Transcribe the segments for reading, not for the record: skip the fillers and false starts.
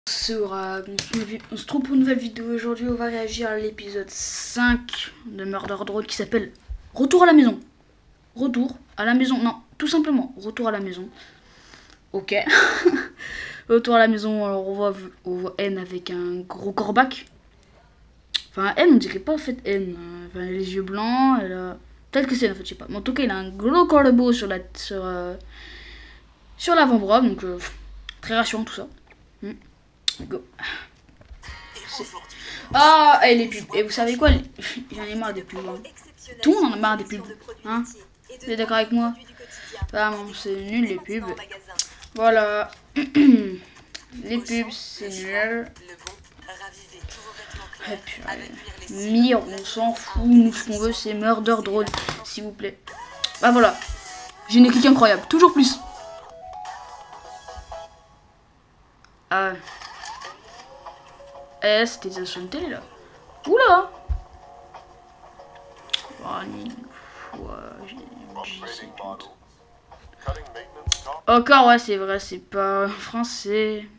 On se trouve pour une nouvelle vidéo. Aujourd'hui, on va réagir à l'épisode 5 de Murder Drone qui s'appelle Retour à la maison. Retour à la maison, non, tout simplement, retour à la maison. Ok. Retour à la maison, alors on voit N avec un gros corbac. Enfin, N, on dirait pas en fait N. Enfin, les yeux blancs, elle a... Peut-être que c'est N, en fait, je sais pas. Mais en tout cas, il a un gros corbeau sur l'avant-bras, donc très rassurant tout ça. Go. Ah, et les pubs. Et vous savez quoi, j'en ai marre des pubs. Hein. Tout le monde en a marre des pubs. Hein, vous êtes d'accord avec moi? Ah non, c'est nul les pubs. Voilà. Les pubs, c'est nul. Et puis, Mire, on s'en fout. Nous, ce qu'on veut, c'est Murder Drone, s'il vous plaît. Ah voilà. J'ai une équipe incroyable. Toujours plus. Ah. C'était des stations de télé là. Oula. Encore ouais, c'est vrai, c'est pas français.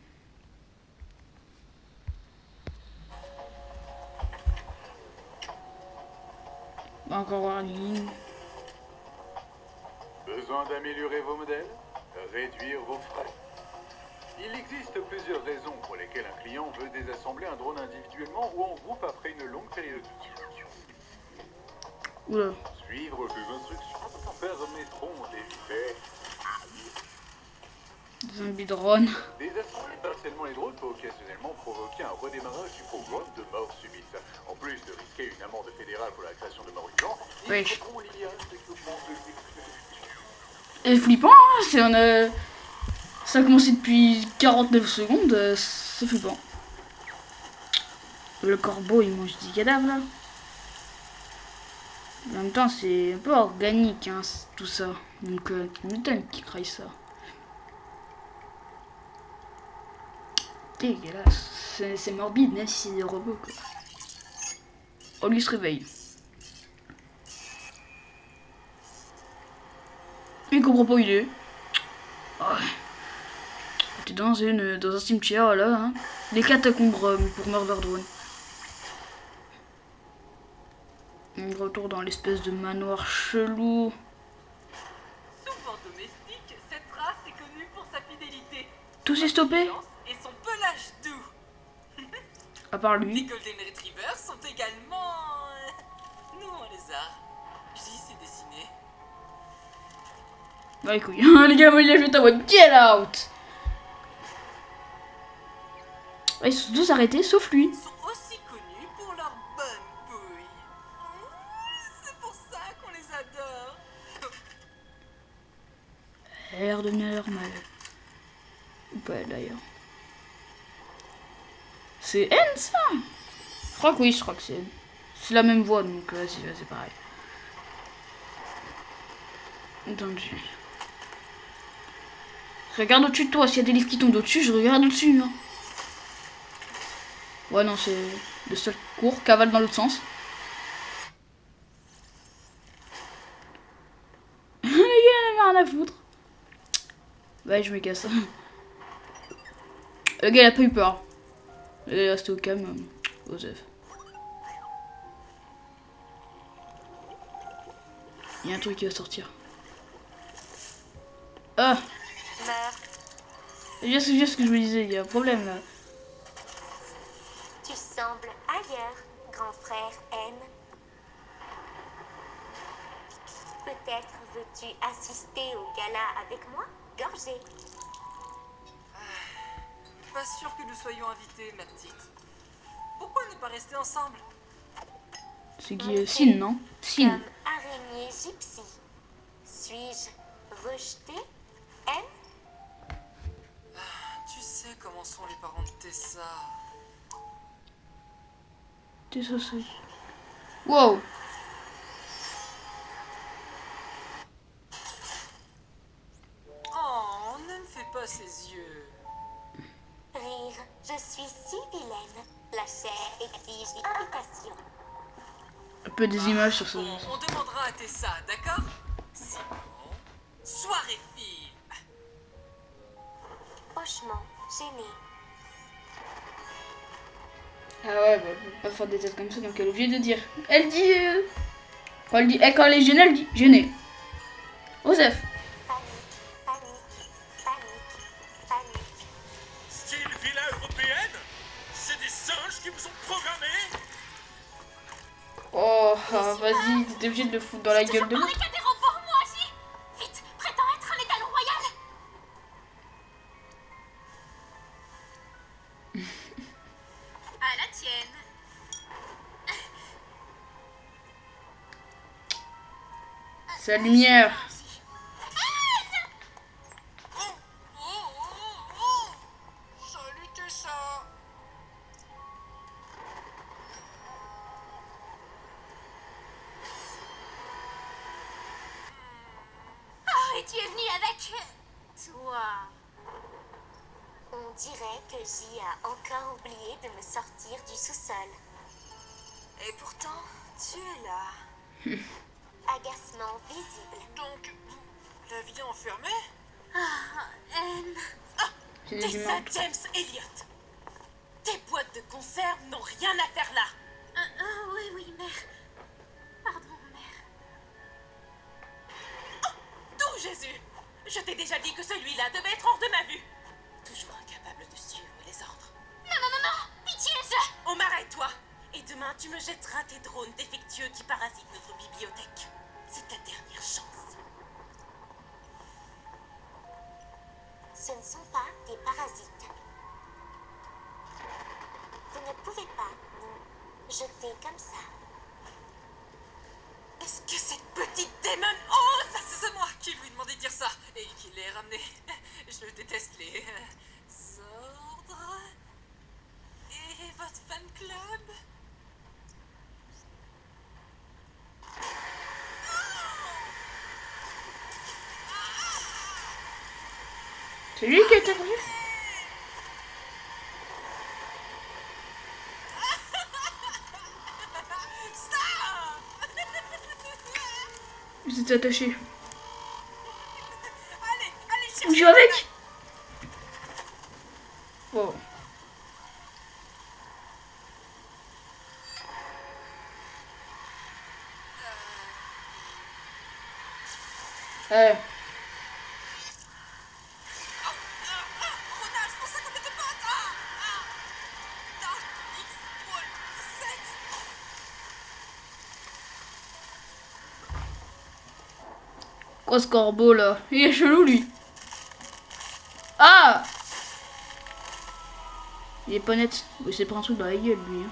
Encore warning. Besoin d'améliorer vos modèles? Réduire vos frais? Il existe plusieurs raisons pour lesquelles un client veut désassembler un drone individuellement ou en groupe après une longue période d'utilisation. Oula. Suivre ces instructions permettront d'éviter Zombie drone. Désassembler partiellement les drones peut occasionnellement provoquer un redémarrage du programme de mort subite. En plus de risquer une amende fédérale pour la création de morts vivants, Oui. il y a un développement de... Et flippant, hein, c'est ça a commencé depuis 49 secondes, c'est flippant. Le corbeau il mange des cadavres là. En même temps c'est un peu organique hein, tout ça. Donc tu m'étonnes qu'il craille ça. Dégueulasse. C'est morbide même si c'est des robots quoi. Oh lui se réveille. Il comprend pas où il est. Oh. T'es dans un cimetière là, hein. Les catacombes pour Murder Drone. On retourne dans l'espèce de manoir chelou. Souvent domestique, cette race est connue pour sa fidélité. Tout s'est stoppé? Et son pelage doux. À part Les lui. Golden Retrievers sont également... nous on les a. Je dis c'est dessiné. Bah les couilles. Les gars, moi il a fait ta voix. Get out! Ils sont tous arrêtés sauf lui. Ils sont aussi connus pour leur bonne bouille. C'est pour ça qu'on les adore. Elle a l'air de bien normal. Ou pas d'ailleurs. C'est N ça? Je crois que oui, je crois que c'est N. C'est la même voix donc c'est pareil. Entendu. Regarde au-dessus de toi, s'il y a des livres qui tombent au-dessus, je regarde au-dessus. Hein. Ouais non, c'est le seul cours, cavale dans l'autre sens. Les gars, il en a rien à foutre. Ouais, je me casse. Le gars, il a pas eu peur. Il est resté au calme. Osef. Il y a un truc qui va sortir. Ah! C'est juste ce que je me disais, il y a un problème là. Tu sembles ailleurs, grand frère N. Peut-être veux-tu assister au gala avec moi, Gorgé? Pas sûr que nous soyons invités, ma petite. Pourquoi ne pas rester ensemble? C'est qui Sin, non? Sin. Comme araignée gypsy. Suis-je rejeté, N? Tu sais comment sont les parents de Tessa. T'es ça, c'est. Wow! Oh, ne me fais pas ses yeux. Rire, je suis si vilaine. La chair exige imitation. Un peu des images sur ce. Bon, on demandera à Tessa, d'accord? Sinon, soirée film. Hochement, gêné. Ah ouais, bah, elle peut pas faire des têtes comme ça, donc elle est obligée de dire. Elle dit. Quand elle est gênée, elle dit gênée. Osef. Panique. Style villa européenne? C'est des singes qui vous ont programmé? Oh, vas-y, t'es obligé de le foutre dans la gueule de l'autre. Des robots, moi aussi. Vite, prétends être un étalon royal. À la tienne. Sa lumière. Salut Tessa. Oh, et tu es venu avec toi. On dirait que J a encore oublié de me sortir du sous-sol. Et pourtant, tu es là. Agacement visible. Donc, vous l'aviez enfermé? Ah, Anne. C'est des Tessa humains. James Elliott. Tes boîtes de conserve n'ont rien à faire là. Oui, mère. Pardon, mère. D'où Jésus? Je t'ai déjà dit que celui-là devait être hors de ma vue. Toujours incapable de suivre les ordres. Non. Pitié, je... Omar, arrête-toi. Et demain, tu me jetteras tes drones défectueux qui parasitent notre bibliothèque. C'est ta dernière chance. Ce ne sont pas des parasites. Vous ne pouvez pas nous jeter comme ça. Est-ce que cette petite démon... Oh, ça c'est moi qui lui demandais de dire ça. Et qui l'ai ramené. Je déteste les... ordres. Et votre fan club? C'est lui qui a été attaqué. Ils étaient attachés. Allez, On cherchez. joue avec. Wow. Ronald, c'est pour ça qu'on était potes. Dark X Wall 7. Quoi ce corbeau là? Il est chelou lui. Ah! Il est pas net. Il s'est pris un truc dans la gueule lui. Hein.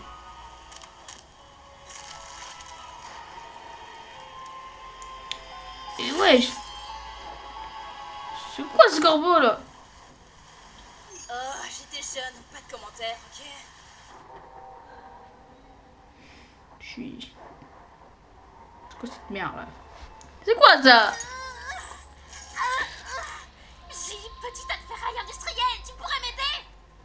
Et wesh! C'est quoi ce corbeau là? Oh, j'étais jeune, pas de commentaires, ok? Je suis. C'est quoi cette merde là? C'est quoi ça? J, petit tas de ferraille industrielle, tu pourrais m'aider?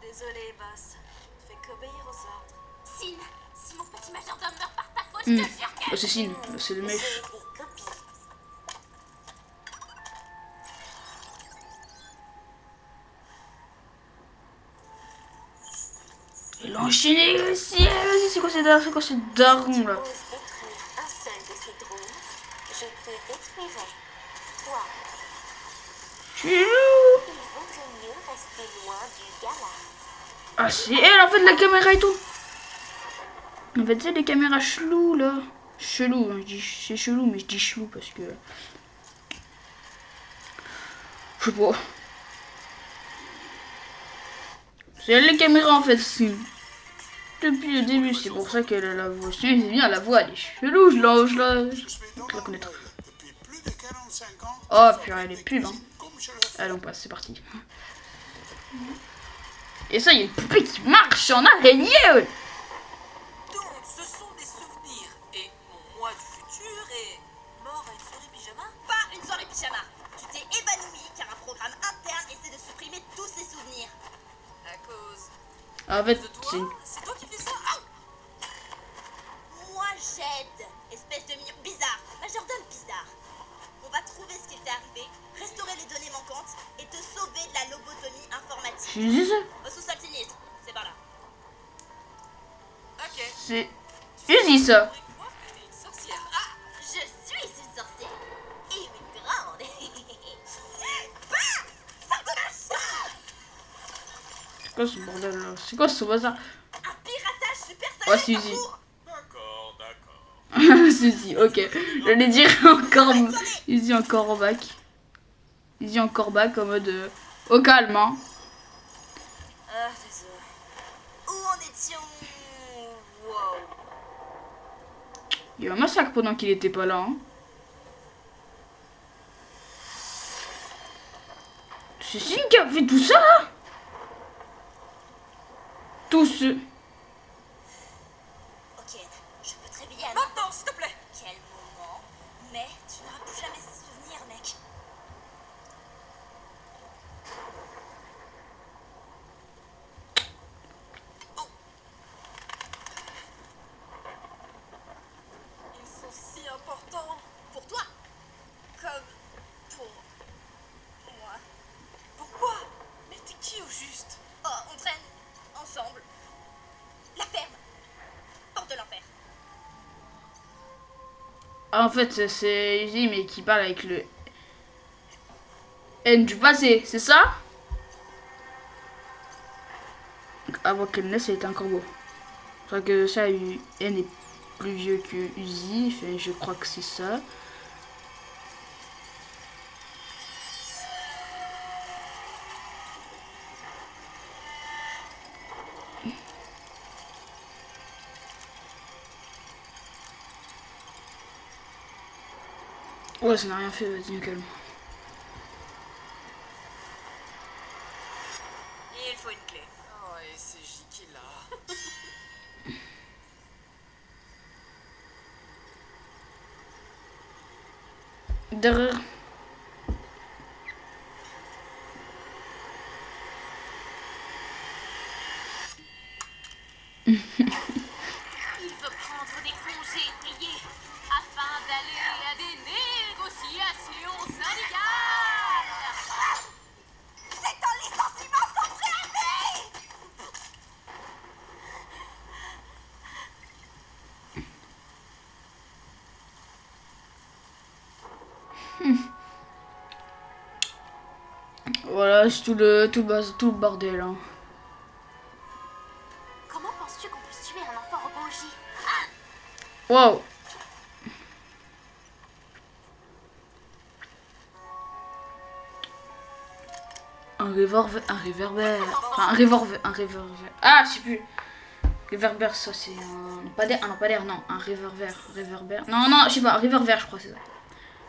Désolé, boss. Je fais qu'obéir aux ordres. Sin, si mon petit majordome meurt par ta faute, je te jure que... Oh, c'est Sin, c'est le mec. J'ai des copies. Il a enchaîné aussi. Vas-y, c'est quoi ces darons là? Ose détruire un seul de ces drones, je te détruirai. Toi, Chelou. il vaudrait mieux rester loin du gala. Ah, c'est elle en fait la caméra et tout. En fait, c'est les caméras chelou là. Chelou, hein, je dis c'est chelou, mais je dis chelou parce que. Je sais pas. C'est elle les caméras en fait, si. Depuis le début, c'est pour ça qu'elle a la voix. Sinon, c'est bien, la voix elle est chelou, je la connaître. Depuis plus de 45 ans, Oh, purée, elle est pub, hein. comme je le fais. Allez, on passe, c'est parti. Et ça, il y a une poupée qui marche en araignée, ouais. Donc, ce sont des souvenirs. Et mon moi du futur est mort à une soirée pyjama? Pas une soirée pyjama. Tu t'es évanoui car un programme interne essaie de supprimer tous ces souvenirs. À cause En fait, de c'est toi? C'est toi qui fais ça? Moi j'aide. Espèce de mire bizarre. Majordome bizarre. On va trouver ce qui t'est arrivé, restaurer les données manquantes et te sauver de la lobotomie informatique. Je dis ça. Au sous-sol sinistre, c'est par là. C'est Uzi ça. pourrais croire que t'es une sorcière. Ah, Je suis une sorcière. Et une grande. Bah, ça commence. C'est quoi ce bordel là? C'est quoi ce bazar? Un piratage super Ouais, salé c'est par Uzi. jour. D'accord, d'accord. C'est Uzi, ok. J'allais dire encore Uzi encore back. Uzi encore back en mode au calme hein. Ah, désolé. Où en étions? Wow. Il y a eu un massacre pendant qu'il était pas là hein. C'est Céline qui a fait tout ça là? Tout ce... Ok, je peux te réveiller à maintenant, s'il te plaît. quel moment, mais tu n'auras plus jamais ce souvenir, mec. Ils sont si importants. Pour toi, comme pour moi. Pourquoi? Mais t'es qui au juste? Oh, on traîne ensemble. La ferme. Hors de l'enfer. Ah, en fait c'est Uzi mais qui parle avec le N du passé, c'est ça? Avant qu'elle naisse, elle était un corbeau. Je crois que ça, N est plus vieux que Uzi, enfin, je crois que c'est ça. Ouais, ça n'a rien fait, vas-y, calme. Il faut une clé. Oh, et c'est J qui l'a. Derrière. Il veut prendre des congés payés afin d'aller à des négociations syndicales. C'est un licenciement sans préavis. Voilà, c'est tout le bordel. Hein. Comment penses-tu qu'on puisse tuer un enfant robot J? Wow. Un réverbère. Enfin, un réverbère. Ah, je sais plus. Réverbère, ça c'est un lampadaire. Un lampadaire, non. Un réverbère. Non, non, je sais pas. Réverbère, je crois, c'est ça.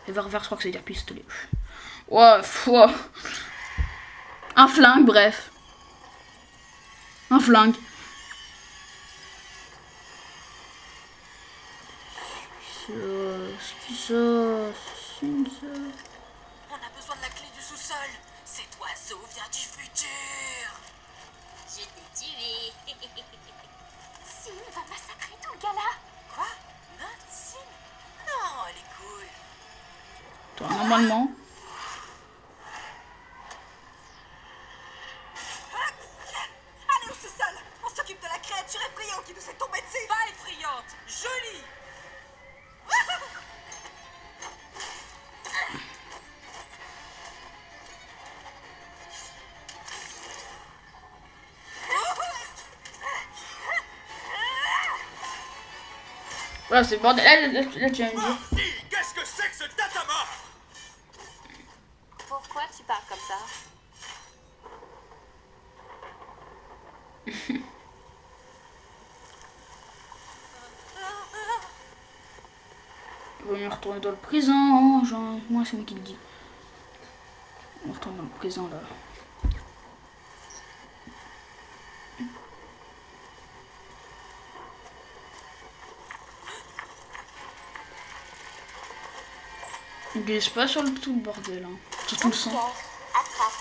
Réverbère, je crois que ça veut dire pistolet. Wow, wow. Un flingue, bref. Un flingue. C'est ça. On a besoin de la clé du sous-sol. Cet oiseau vient du futur. Je t'ai tué. Sim va massacrer tout le gala. Quoi? Notre Sim? Non, elle est cool. Toi, normalement. Allez au sous-sol. On s'occupe de la créature effrayante qui nous est tombée dessus. Pas effrayante, jolie. Voilà, c'est le bordel. Là, tu vas me dire. Marty, qu'est-ce que c'est que ce datamar? Pourquoi tu parles comme ça? Il vaut mieux retourner dans le présent. Genre, moi, c'est moi qui le dis. On retourne dans le présent là. Il glisse pas sur le tout le bordel. Hein. Sur tout le sang. Attrape.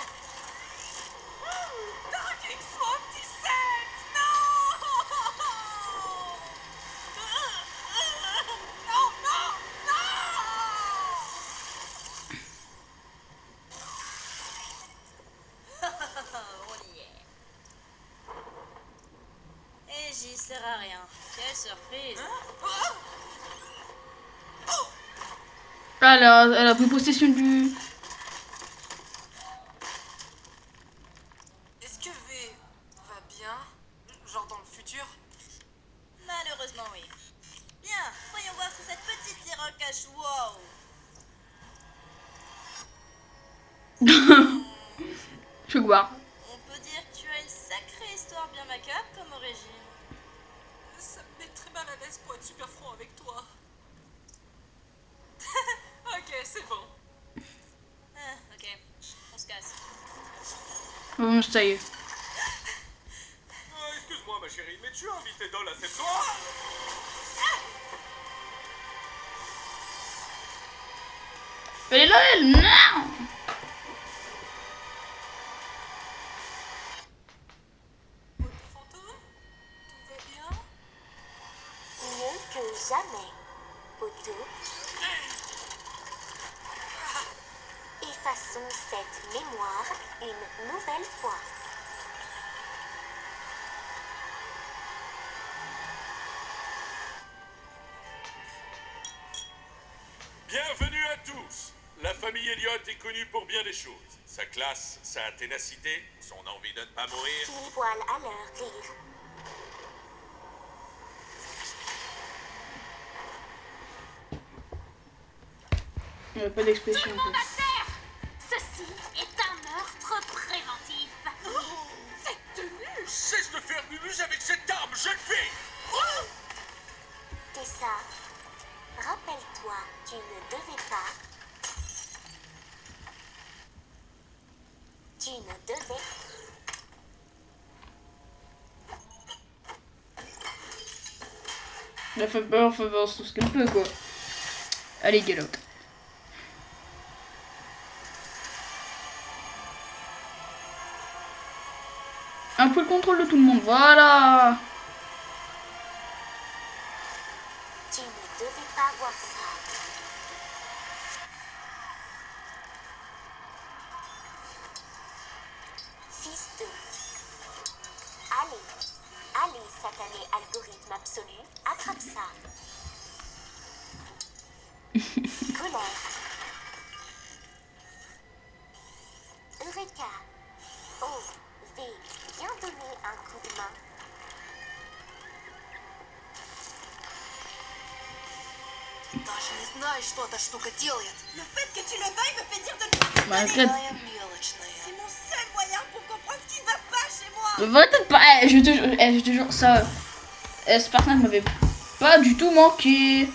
Dark X-Smoke 17. Non. Non, non, On y est. Et magie sert à rien. Quelle surprise. Ah, elle a pris possession du... Est-ce que V va bien? Genre dans le futur? Malheureusement, oui. Bien, voyons voir ce que cette petite terreur cache. Wow. Je veux voir. On peut dire que tu as une sacrée histoire bien macabre comme origine. Ça me met très mal à l'aise pour être super franc avec toi. Ok, c'est bon. Ah, ok. On se casse. Ça y est. Excuse-moi, ma chérie, mais tu as invité Doll à cette soirée? Elle est là, elle. Non. Fantôme? Tout va bien? Mieux que jamais, Otto. Effaçons cette mémoire une nouvelle fois. Bienvenue à tous. La famille Elliott est connue pour bien des choses. Sa classe, sa ténacité, son envie de ne pas mourir. Pile poil à leur rire. Il n'y a pas d'expression. Tout le monde à terre! Ceci est un meurtre préventif. Cette tenue! Cesse de faire mumuse avec cette arme, jeune fille! Tessa, rappelle-toi, tu ne devais pas. Tu ne devais. Elle fait peur, tout ce qu'elle peut, quoi. Allez, get out. Un peu le contrôle de tout le monde, voilà. Tu ne devais pas voir ça. Fils de... Allez, satané algorithme absolu, attrape ça. Colère. Eureka. Oh, V, viens donner un coup de main. Даже не знаю, что эта штука делает. Le fait que tu le veuilles me fait dire de ne pas Bah, pardonner. arrête. C'est mon seul moyen pour comprendre ce qui ne va pas chez moi. Va peut-être pas. Je te jure, ça. Ce personnage m'avait pas du tout manqué.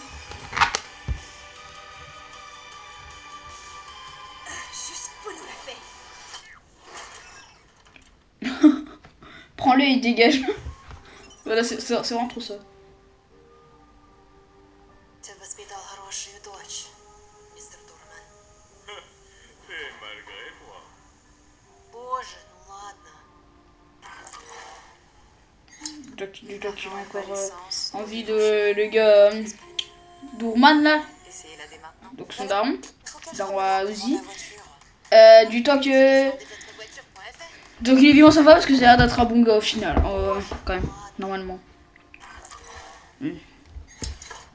Jusqu'où nous l'a fait. Prends-le et dégage. Voilà, c'est vraiment trop ça. Ты воспитал хорошую дочь, мистер Дурман. Et malgré moi. Боже, ну ладно. Du qu'il a encore envie de le gars Doorman là. Essayez-la dès maintenant. Donc son daron. Daron Ozzy. La voiture. Du temps que. Développe-voiture.fr. Donc il est vivant, ça va parce que ça a l'air d'être un bon gars au final. Quand même, normalement.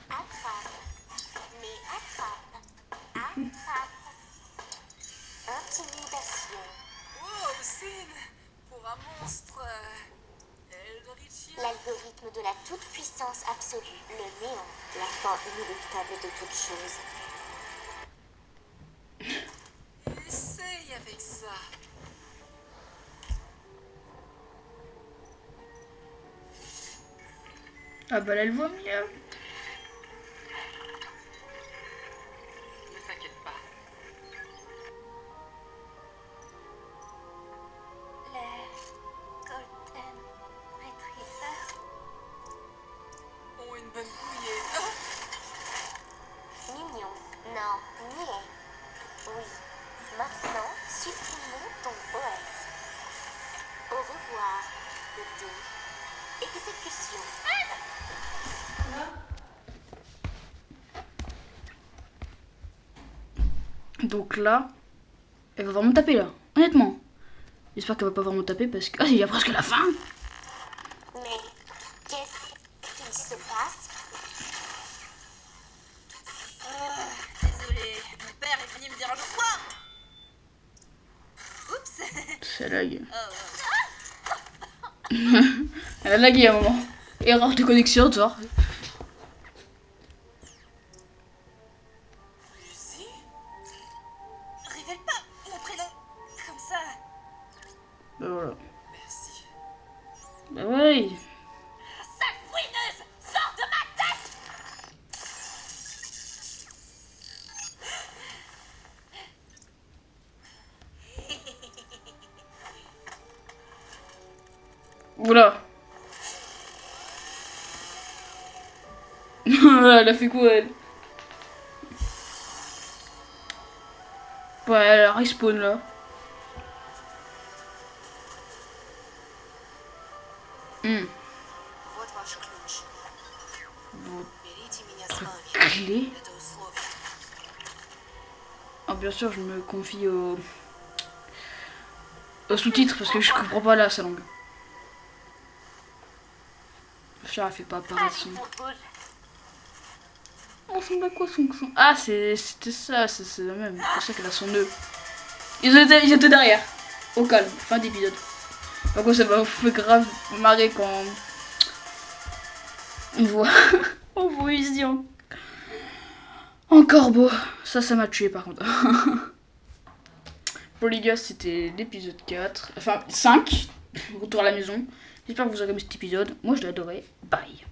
Attrape. Mais attrape. Attrape. Intimidation. Wow, Sin! Pour un monstre... Eldritch. L'algorithme de la toute-puissance absolue, le néant, la fin inéluctable de toute chose. Essaye avec ça. Ah bah là elle voit mieux. Ne t'inquiète pas. Les Golden Retriever. Oh, une bonne bouillée. Mignon. Non, niais. Oui. Maintenant, supprimons ton OS. Au revoir. Le 2. Exécution. Donc là, elle va vraiment taper là. Honnêtement. J'espère qu'elle va pas vraiment taper parce que. Ah, il y a presque la fin. Mais Qu'est-ce qui se passe? Désolée, mon père est venu me dire quoi? Oups. Ça lag. Oh, Elle a lagué à un moment. Erreur de connexion, toi. Lucie? Ne révèle pas mon prénom comme ça. Bah voilà. Merci. Bah ouais. Sale fouineuse, sors de ma tête! Oula. Elle a fait quoi, elle? Ouais, elle a respawn là. Вот ваш ключ. Берите меня с вами. Clé. Это условие. Ah, bien sûr, je me confie au sous-titre parce que je comprends pas là sa langue. Ça elle fait pas apparaître son. On s'en bat quoi son. Ah, c'était ça, c'est la même. C'est pour ça qu'elle a son nœud. Ils étaient derrière. Au calme, fin d'épisode. Par contre, ça m'a fait grave marrer quand on voit. On voit ici en corbeau. Ça m'a tué par contre. Bon les gars, c'était l'épisode 4. Enfin, 5. Retour à la maison. J'espère que vous avez aimé cet épisode. Moi, je l'ai adoré. Bye.